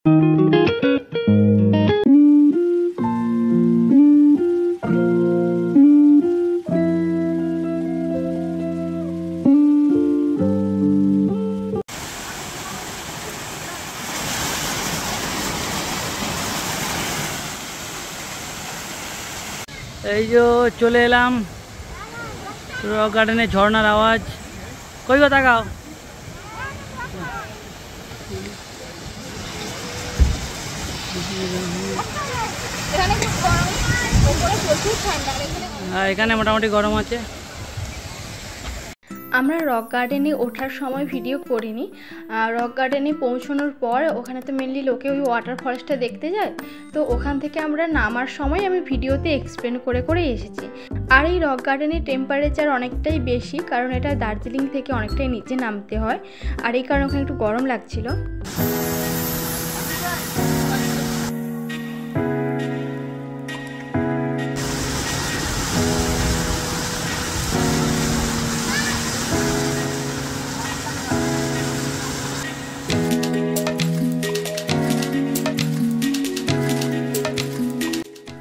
এই যে চলে এলাম রক গার্ডেনে, ঝর্ণার আওয়াজ। কই গো তাকাও। এখানে মোটামুটি গরম আছে। আমরা রক গার্ডেনে ওঠার সময় ভিডিও করিনি। রক গার্ডেনে পৌঁছানোর পর ওখানে তো মেনলি লোকে ওই ওয়াটারফলসটা দেখতে যায়, তো ওখান থেকে আমরা নামার সময় আমি ভিডিওতে এক্সপ্লেন করে করে এসেছি। আর এই রক গার্ডেনের টেম্পারেচার অনেকটাই বেশি, কারণ এটা দার্জিলিং থেকে অনেকটাই নিচে নামতে হয়, আর এই কারণে ওখানে একটু গরম লাগছিল।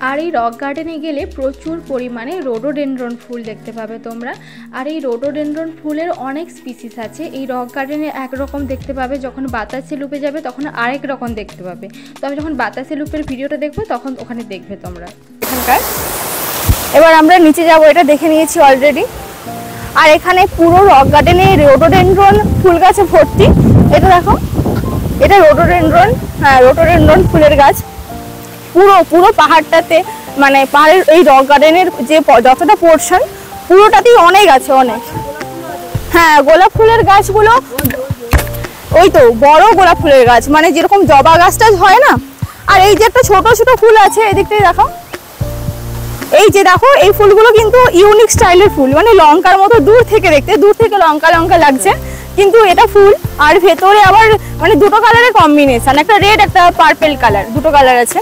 আর এই রক গার্ডেনে গেলে প্রচুর পরিমাণে রোডোডেনড্রন ফুল দেখতে পাবে তোমরা। আর এই রোডোডেনড্রন ফুলের অনেক স্পিসিস আছে। এই রক গার্ডেনে একরকম দেখতে পাবে, যখন বাতাসে লুপে যাবে তখন আরেক রকম দেখতে পাবে। তবে যখন বাতাসে লুপের ভিডিওটা দেখবে তখন ওখানে দেখবে তোমরা এখানকার। এবার আমরা নিচে যাব, এটা দেখে নিয়েছি অলরেডি। আর এখানে পুরো রক গার্ডেনে রোডোডেনড্রন ফুল গাছে ভর্তি। এটা দেখো, এটা রোডোডেনড্রন, হ্যাঁ রোডোডেনড্রন ফুলের গাছ। পুরো পুরো পাহাড়টাতে, মানে পাহাড়ের এই রক গার্ডেনের যে যতটা পোর্শন পুরোটাতেই অনেক আছে, অনেক। হ্যাঁ, গোলাপ ফুলের গাছগুলো ওই তো বড় গোলাপ ফুলের গাছ, মানে যেরকম জবা গাছটা হয় না। আর এই যে একটা ছোট ছোট ফুল আছে, এদিকটাই দেখো। এই যে দেখো, এই ফুলগুলো কিন্তু ইউনিক স্টাইলের ফুল, মানে লঙ্কার মতো দূর থেকে দেখতে, দূর থেকে লঙ্কা লঙ্কা লাগছে, কিন্তু এটা ফুল। আর ভেতরে আবার মানে দুটো কালারের কম্বিনেশন, একটা রেড একটা পার্পেল কালার, দুটো কালার আছে।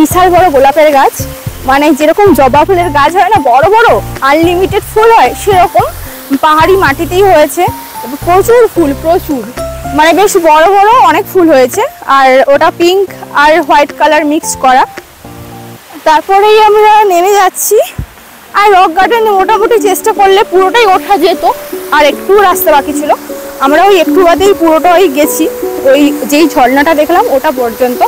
বিশাল বড় গোলাপের গাছ, মানে যেরকম জবা ফুলের গাছ হয় না বড় বড় আনলিমিটেড ফুল হয়, সেরকম পাহাড়ি মাটিতেই হয়েছে। প্রচুর ফুল, প্রচুর, মানে বেশ বড় বড় অনেক ফুল হয়েছে। আর ওটা পিঙ্ক আর হোয়াইট কালার মিক্স করা। তারপরেই আমরা নেমে যাচ্ছি। আর রক গার্ডেনে মোটামুটি চেষ্টা করলে পুরোটাই ওঠা যেত, আর একটু রাস্তা বাকি ছিল। আমরা ওই একটু বাদেই পুরোটাই গেছি, ওই যেই ঝর্ণাটা দেখলাম ওটা পর্যন্ত।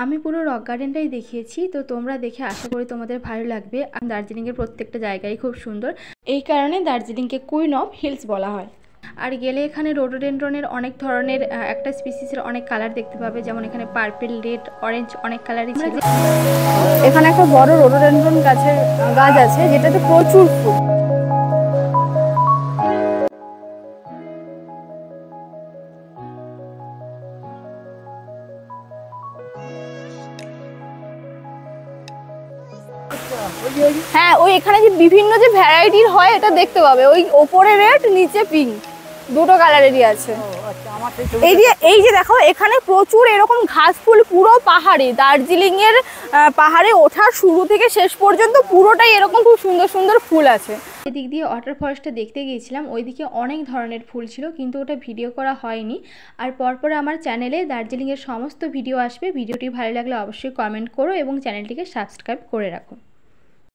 আমি পুরো রক গার্ডেনটাই দেখিয়েছি, তো তোমরা দেখে আশা করি তোমাদের ভালো লাগবে। আর দার্জিলিংয়ের প্রত্যেকটা জায়গায় খুব সুন্দর, এই কারণে দার্জিলিংকে কুইন অফ হিলস বলা হয়। আর গেলে এখানে রোডোডেনড্রনের অনেক ধরনের, একটা স্পিসিসের অনেক কালার দেখতে পাবে, যেমন এখানে পার্পল, রেড, অরেঞ্জ অনেক কালারই ছিল। এখানে একটা বড় রোডোডেনড্রন গাছের গাছ আছে, যেটাতে প্রচুর ফুল। হ্যাঁ, ওই এখানে যে বিভিন্ন যে ভ্যারাইটির হয় এটা দেখতে পাবে। ওই ওপরে রেড, নিচে পিঙ্ক, দুটো কালারেরই আছে। এই যে দেখো, এখানে প্রচুর এরকম ঘাস ফুল, পুরো পাহাড়ে, দার্জিলিং এর পাহাড়ে ওঠার শুরু থেকে শেষ পর্যন্ত পুরোটাই এরকম খুব সুন্দর সুন্দর ফুল আছে। এদিক দিয়ে ওয়াটারফলসটা দেখতে গিয়েছিলাম, ওইদিকে অনেক ধরনের ফুল ছিল, কিন্তু ওটা ভিডিও করা হয়নি। আর পরপর আমার চ্যানেলে দার্জিলিংয়ের সমস্ত ভিডিও আসবে। ভিডিওটি ভালো লাগলে অবশ্যই কমেন্ট করো এবং চ্যানেলটিকে সাবস্ক্রাইব করে রাখো।